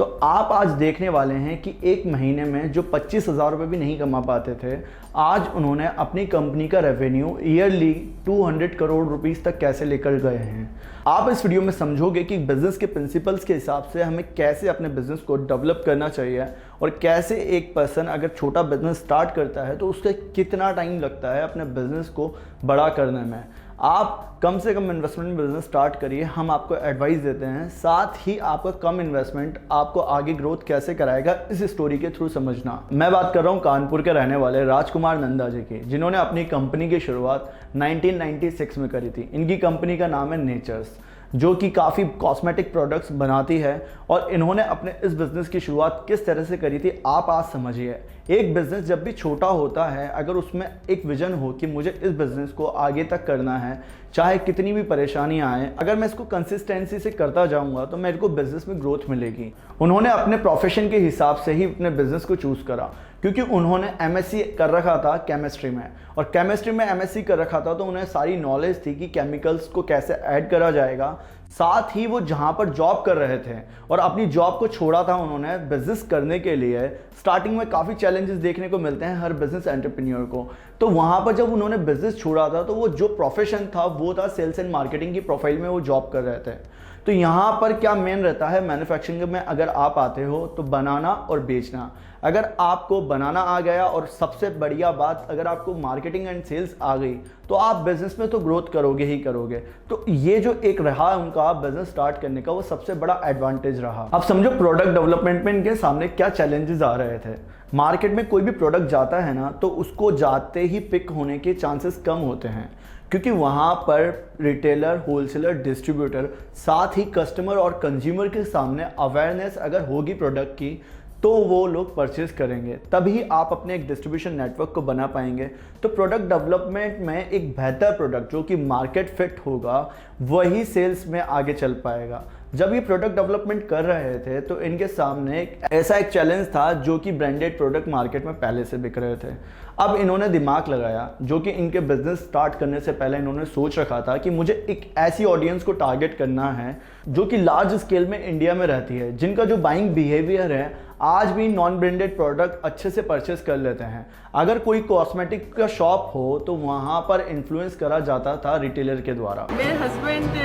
तो आप आज देखने वाले हैं कि एक महीने में जो 25,000 रुपये भी नहीं कमा पाते थे, आज उन्होंने अपनी कंपनी का रेवेन्यू ईयरली 200 करोड़ रुपीस तक कैसे लेकर गए हैं। आप इस वीडियो में समझोगे कि बिज़नेस के प्रिंसिपल्स के हिसाब से हमें कैसे अपने बिज़नेस को डेवलप करना चाहिए और कैसे एक पर्सन अगर छोटा बिज़नेस स्टार्ट करता है तो उसका कितना टाइम लगता है अपने बिज़नेस को बड़ा करने में। आप कम से कम इन्वेस्टमेंट में बिज़नेस स्टार्ट करिए, हम आपको एडवाइस देते हैं। साथ ही आपका कम इन्वेस्टमेंट आपको आगे ग्रोथ कैसे कराएगा इस स्टोरी के थ्रू समझना। मैं बात कर रहा हूँ कानपुर के रहने वाले राजकुमार नंदा जी की, जिन्होंने अपनी कंपनी की शुरुआत 1996 में करी थी। इनकी कंपनी का नाम है नेचर्स, जो कि काफ़ी कॉस्मेटिक प्रोडक्ट्स बनाती है। और इन्होंने अपने इस बिज़नेस की शुरुआत किस तरह से करी थी आप आज समझिए। एक बिज़नेस जब भी छोटा होता है, अगर उसमें एक विजन हो कि मुझे इस बिज़नेस को आगे तक करना है, चाहे कितनी भी परेशानियां आए, अगर मैं इसको कंसिस्टेंसी से करता जाऊंगा तो मेरे को बिज़नेस में ग्रोथ मिलेगी। उन्होंने अपने प्रोफेशन के हिसाब से ही अपने बिज़नेस को चूज़ करा, क्योंकि उन्होंने एमएससी कर रखा था केमिस्ट्री में, और केमिस्ट्री में एमएससी कर रखा था तो उन्हें सारी नॉलेज थी कि केमिकल्स को कैसे ऐड करा जाएगा। साथ ही वो जहाँ पर जॉब कर रहे थे और अपनी जॉब को छोड़ा था उन्होंने बिज़नेस करने के लिए। स्टार्टिंग में काफ़ी चैलेंजेस देखने को मिलते हैं हर बिज़नेस एंटरप्रेन्योर को। तो वहाँ पर जब उन्होंने बिज़नेस छोड़ा था तो वो जो प्रोफेशन था वो था सेल्स एंड मार्केटिंग की प्रोफाइल में वो जॉब कर रहे थे। तो यहाँ पर क्या मेन रहता है, मैन्युफैक्चरिंग में अगर आप आते हो तो बनाना और बेचना। अगर आपको बनाना आ गया और सबसे बढ़िया बात अगर आपको मार्केटिंग एंड सेल्स आ गई तो आप बिजनेस में तो ग्रोथ करोगे ही करोगे। तो ये जो एक रहा उनका बिजनेस स्टार्ट करने का, वो सबसे बड़ा एडवांटेज रहा। अब समझो प्रोडक्ट डेवलपमेंट में इनके सामने क्या चैलेंजेस आ रहे थे। मार्केट में कोई भी प्रोडक्ट जाता है ना, तो उसको जाते ही पिक होने के चांसेस कम होते हैं, क्योंकि वहाँ पर रिटेलर, होलसेलर, डिस्ट्रीब्यूटर, साथ ही कस्टमर और कंज्यूमर के सामने अवेयरनेस अगर होगी प्रोडक्ट की तो वो लोग परचेज करेंगे, तभी आप अपने एक डिस्ट्रीब्यूशन नेटवर्क को बना पाएंगे। तो प्रोडक्ट डेवलपमेंट में एक बेहतर प्रोडक्ट जो कि मार्केट फिट होगा वही सेल्स में आगे चल पाएगा। जब ये प्रोडक्ट डेवलपमेंट कर रहे थे तो इनके सामने एक चैलेंज था जो कि ब्रांडेड प्रोडक्ट मार्केट में पहले से बिक रहे थे। अब इन्होंने दिमाग लगाया, जो कि इनके बिजनेस स्टार्ट करने से पहले इन्होंने सोच रखा था कि मुझे एक ऐसी ऑडियंस को टारगेट करना है जो कि लार्ज स्केल में इंडिया में रहती है, जिनका जो बाइंग बिहेवियर है आज भी नॉन ब्रांडेड प्रोडक्ट अच्छे से परचेस कर लेते हैं। अगर कोई कॉस्मेटिक का शॉप हो तो वहाँ पर इन्फ्लुएंस करा जाता था रिटेलर के द्वारा। मेरे हस्बैंड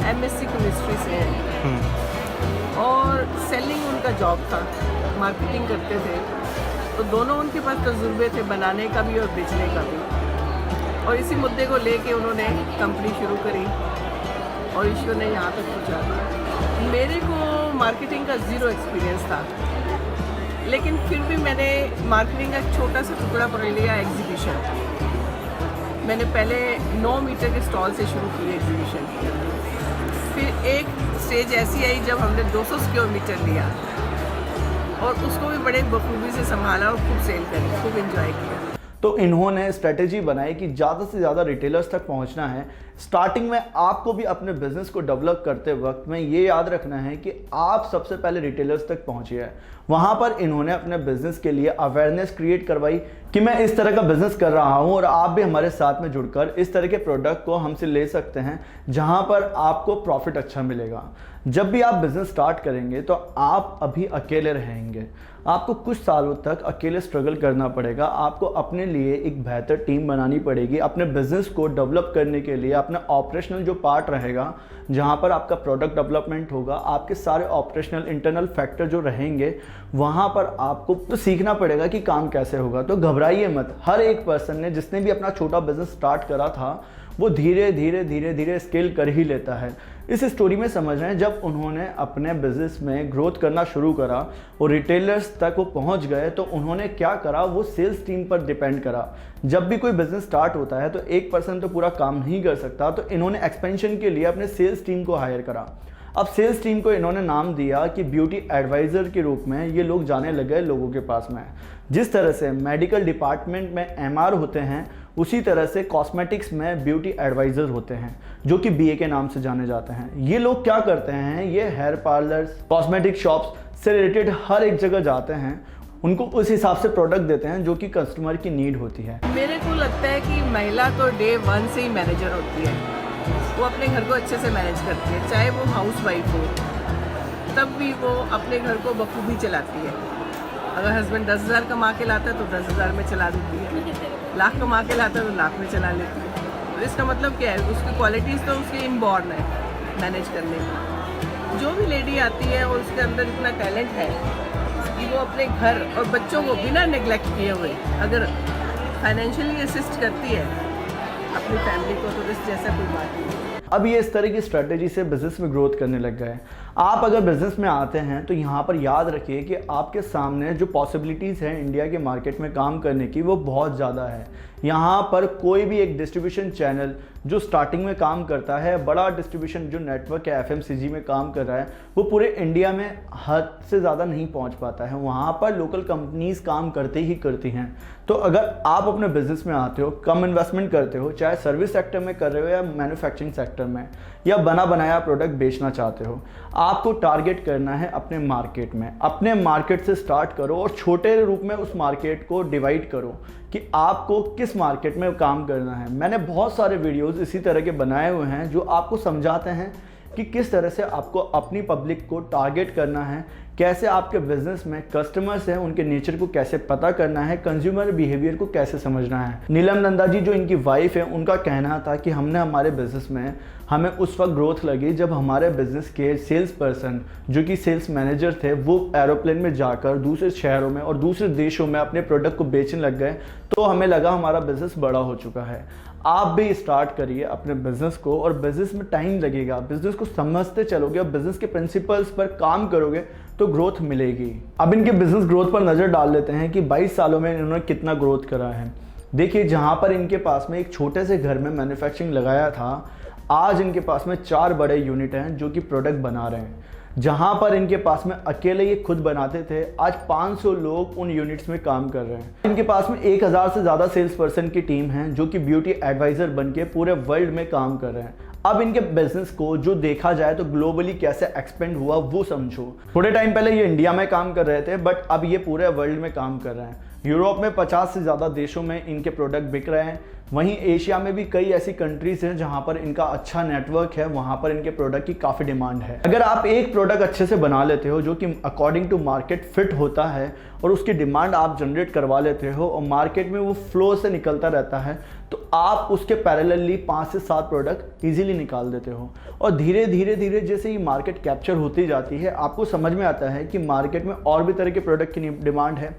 एमएससी केमिस्ट्री से हैं और सेलिंग उनका जॉब था, मार्केटिंग करते थे। तो दोनों उनके पास तजुर्बे थे बनाने का भी और बेचने का भी, और इसी मुद्दे को लेके उन्होंने कंपनी शुरू करी और ईश्वर ने यहाँ तक पहुँचा दिया। मेरे को मार्केटिंग का ज़ीरो एक्सपीरियंस था, लेकिन फिर भी मैंने मार्केटिंग का एक छोटा सा टुकड़ा पकड़ लिया, एग्जीबिशन। मैंने पहले 9 मीटर के स्टॉल से शुरू की एग्जीबिशन, फिर एक स्टेज ऐसी आई जब हमने 200 स्क्वायर मीटर लिया और उसको भी बड़े बखूबी से संभाला और खूब सेल करी, खूब एंजॉय किया। तो इन्होंने स्ट्रेटेजी बनाई कि ज़्यादा से ज़्यादा रिटेलर्स तक पहुंचना है। स्टार्टिंग में आपको भी अपने बिजनेस को डेवलप करते वक्त में ये याद रखना है कि आप सबसे पहले रिटेलर्स तक पहुंचिए। वहाँ पर इन्होंने अपने बिजनेस के लिए अवेयरनेस क्रिएट करवाई कि मैं इस तरह का बिजनेस कर रहा हूँ और आप भी हमारे साथ में जुड़कर इस तरह के प्रोडक्ट को हमसे ले सकते हैं, जहाँ पर आपको प्रॉफिट अच्छा मिलेगा। जब भी आप बिजनेस स्टार्ट करेंगे तो आप अभी अकेले रहेंगे, आपको कुछ सालों तक अकेले स्ट्रगल करना पड़ेगा। आपको अपने लिए एक बेहतर टीम बनानी पड़ेगी अपने बिजनेस को डेवलप करने के लिए। अपना ऑपरेशनल जो पार्ट रहेगा, जहाँ पर आपका प्रोडक्ट डेवलपमेंट होगा, आपके सारे ऑपरेशनल इंटरनल फैक्टर जो रहेंगे, वहाँ पर आपको तो सीखना पड़ेगा कि काम कैसे होगा। तो घबराइए मत। हर एक पर्सन ने जिसने भी अपना छोटा बिजनेस स्टार्ट करा था वो धीरे धीरे धीरे धीरे स्केल कर ही लेता है। इस स्टोरी में समझ रहे हैं, जब उन्होंने अपने बिजनेस में ग्रोथ करना शुरू करा और रिटेलर्स तक वो पहुंच गए तो उन्होंने क्या करा, वो सेल्स टीम पर डिपेंड करा। जब भी कोई बिजनेस स्टार्ट होता है तो एक पर्सन तो पूरा काम नहीं कर सकता, तो इन्होंने एक्सपेंशन के लिए अपने सेल्स टीम को हायर करा। अब सेल्स टीम को इन्होंने नाम दिया कि ब्यूटी एडवाइज़र के रूप में ये लोग जाने लगे लोगों के पास में। जिस तरह से मेडिकल डिपार्टमेंट में एमआर होते हैं, उसी तरह से कॉस्मेटिक्स में ब्यूटी एडवाइज़र होते हैं, जो कि बीए के नाम से जाने जाते हैं। ये लोग क्या करते हैं, ये हेयर पार्लर्स, कॉस्मेटिक शॉप्स से रिलेटेड हर एक जगह जाते हैं, उनको उस हिसाब से प्रोडक्ट देते हैं जो कि कस्टमर की नीड होती है। मेरे को लगता है कि महिला तो डे 1 से ही मैनेजर होती है, वो अपने घर को अच्छे से मैनेज करती है, चाहे वो हाउस वाइफ हो। तब भी वो अपने घर को बखूबी चलाती है। अगर हस्बैंड 10,000 कमा के लाता है तो 10,000 में चला देती है, लाख कमा के लाता है तो लाख में चला लेती है। तो इसका मतलब क्या है, उसकी क्वालिटीज़ तो उसकी इनबॉर्न है मैनेज करने की। जो भी लेडी आती है और उसके अंदर इतना टैलेंट है कि वो अपने घर और बच्चों को बिना नेग्लेक्ट किए हुए अगर फाइनेंशियली असिस्ट करती है अपनी फैमिली को, तो इस जैसा कोई बात नहीं है। अब ये इस तरह की स्ट्रेटेजी से बिज़नेस में ग्रोथ करने लग गए। आप अगर बिज़नेस में आते हैं तो यहाँ पर याद रखिए कि आपके सामने जो पॉसिबिलिटीज़ हैं इंडिया के मार्केट में काम करने की वो बहुत ज़्यादा है। यहाँ पर कोई भी एक डिस्ट्रीब्यूशन चैनल जो स्टार्टिंग में काम करता है, बड़ा डिस्ट्रीब्यूशन जो नेटवर्क है FMCG में काम कर रहा है, वो पूरे इंडिया में हद से ज़्यादा नहीं पहुँच पाता है। वहाँ पर लोकल कंपनीज़ काम करते ही करती हैं। तो अगर आप अपने बिज़नेस में आते हो, कम इन्वेस्टमेंट करते हो, चाहे सर्विस सेक्टर में कर रहे हो या मैन्युफैक्चरिंग सेक्टर में, या बना बनाया प्रोडक्ट बेचना चाहते हो, आपको टारगेट करना है अपने मार्केट में। अपने मार्केट से स्टार्ट करो और छोटे रूप में उस मार्केट को डिवाइड करो कि आपको किस मार्केट में काम करना है। मैंने बहुत सारे वीडियोस इसी तरह के बनाए हुए हैं जो आपको समझाते हैं कि किस तरह से आपको अपनी पब्लिक को टारगेट करना है, कैसे आपके बिजनेस में कस्टमर्स हैं उनके नेचर को कैसे पता करना है, कंज्यूमर बिहेवियर को कैसे समझना है। नीलम नंदा जी जो इनकी वाइफ है, उनका कहना था कि हमने हमारे बिजनेस में हमें उस वक्त ग्रोथ लगी जब हमारे बिजनेस के सेल्स पर्सन जो कि सेल्स मैनेजर थे वो एरोप्लेन में जाकर दूसरे शहरों में और दूसरे देशों में अपने प्रोडक्ट को बेचने लग गए। तो हमें लगा हमारा बिजनेस बड़ा हो चुका है। आप भी स्टार्ट करिए अपने बिजनेस को, और बिजनेस में टाइम लगेगा, बिजनेस को समझते चलोगे और बिजनेस के प्रिंसिपल्स पर काम करोगे तो ग्रोथ मिलेगी। अब इनके बिजनेस ग्रोथ पर नज़र डाल लेते हैं कि 22 सालों में इन्होंने कितना ग्रोथ करा है। देखिए, जहाँ पर इनके पास में एक छोटे से घर में मैन्युफैक्चरिंग लगाया था, आज इनके पास में 4 बड़े यूनिट हैं जो कि प्रोडक्ट बना रहे हैं। जहाँ पर इनके पास में अकेले ये खुद बनाते थे, आज 500 लोग उन यूनिट्स में काम कर रहे हैं। इनके पास में 1000 से ज़्यादा सेल्स पर्सन की टीम है जो कि ब्यूटी एडवाइज़र बन के पूरे वर्ल्ड में काम कर रहे हैं। अब इनके बिजनेस को जो देखा जाए तो ग्लोबली कैसे एक्सपेंड हुआ वो समझो। थोड़े टाइम पहले ये इंडिया में काम कर रहे थे, बट अब ये पूरे वर्ल्ड में काम कर रहे हैं। यूरोप में 50 से ज़्यादा देशों में इनके प्रोडक्ट बिक रहे हैं। वहीं एशिया में भी कई ऐसी कंट्रीज़ हैं जहां पर इनका अच्छा नेटवर्क है, वहां पर इनके प्रोडक्ट की काफ़ी डिमांड है। अगर आप एक प्रोडक्ट अच्छे से बना लेते हो जो कि अकॉर्डिंग टू मार्केट फिट होता है और उसकी डिमांड आप जनरेट करवा लेते हो और मार्केट में वो फ्लो से निकलता रहता है, तो आप उसके पैरेलली 5 से 7 प्रोडक्ट ईजिली निकाल देते हो। और धीरे धीरे जैसे ये मार्केट कैप्चर होती जाती है, आपको समझ में आता है कि मार्केट में और भी तरह के प्रोडक्ट की डिमांड है,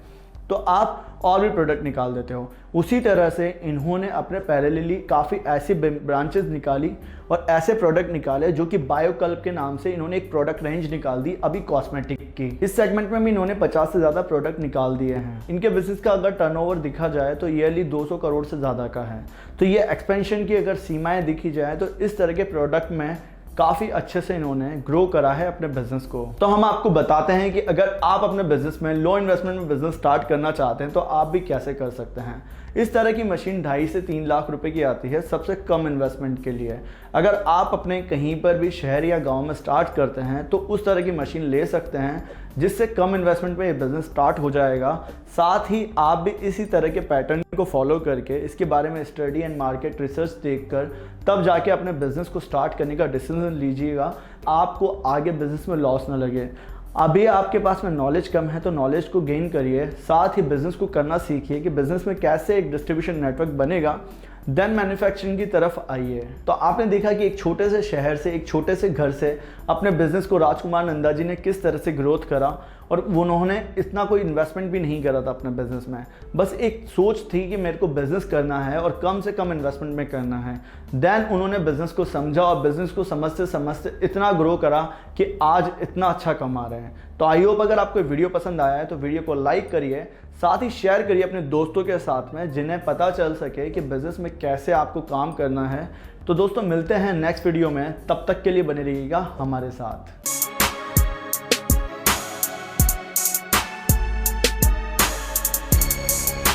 तो आप और भी प्रोडक्ट निकाल देते हो। उसी तरह से इन्होंने अपने पैरेलली काफ़ी ऐसी ब्रांचेस निकाली और ऐसे प्रोडक्ट निकाले जो कि बायोकल्प के नाम से इन्होंने एक प्रोडक्ट रेंज निकाल दी अभी कॉस्मेटिक की। इस सेगमेंट में भी इन्होंने 50 से ज़्यादा प्रोडक्ट निकाल दिए हैं। इनके बिजनेस का अगर टर्नओवर दिखा जाए तो ईयरली 200 करोड़ से ज़्यादा का है। तो ये एक्सपेंशन की अगर सीमाएँ दिखी जाए तो इस तरह के प्रोडक्ट में काफ़ी अच्छे से इन्होंने ग्रो करा है अपने बिजनेस को। तो हम आपको बताते हैं कि अगर आप अपने बिजनेस में लो इन्वेस्टमेंट में बिजनेस स्टार्ट करना चाहते हैं तो आप भी कैसे कर सकते हैं। इस तरह की मशीन 2.5 से 3 लाख रुपए की आती है सबसे कम इन्वेस्टमेंट के लिए। अगर आप अपने कहीं पर भी शहर या गांव में स्टार्ट करते हैं तो उस तरह की मशीन ले सकते हैं जिससे कम इन्वेस्टमेंट में ये बिज़नेस स्टार्ट हो जाएगा। साथ ही आप भी इसी तरह के पैटर्न को फॉलो करके इसके बारे में स्टडी एंड मार्केट रिसर्च देखकर तब जाके अपने बिज़नेस को स्टार्ट करने का डिसीजन लीजिएगा। आपको आगे बिज़नेस में लॉस ना लगे। अभी आपके पास में नॉलेज कम है तो नॉलेज को गेन करिए, साथ ही बिज़नेस को करना सीखिए कि बिज़नेस में कैसे एक डिस्ट्रीब्यूशन नेटवर्क बनेगा, देन मैन्युफैक्चरिंग की तरफ आइए। तो आपने देखा कि एक छोटे से शहर से, एक छोटे से घर से अपने बिज़नेस को राजकुमार नंदा जी ने किस तरह से ग्रोथ करा, और उन्होंने इतना कोई इन्वेस्टमेंट भी नहीं करा था अपने बिज़नेस में। बस एक सोच थी कि मेरे को बिज़नेस करना है और कम से कम इन्वेस्टमेंट में करना है। देन उन्होंने बिज़नेस को समझा और बिज़नेस को समझते समझते इतना ग्रो करा कि आज इतना अच्छा कमा रहे हैं। तो आई होप अगर आपको वीडियो पसंद आया है तो वीडियो को लाइक करिए, साथ ही शेयर करिए अपने दोस्तों के साथ में जिन्हें पता चल सके कि बिज़नेस में कैसे आपको काम करना है। तो दोस्तों मिलते हैं नेक्स्ट वीडियो में, तब तक के लिए बने रहिएगा हमारे साथ।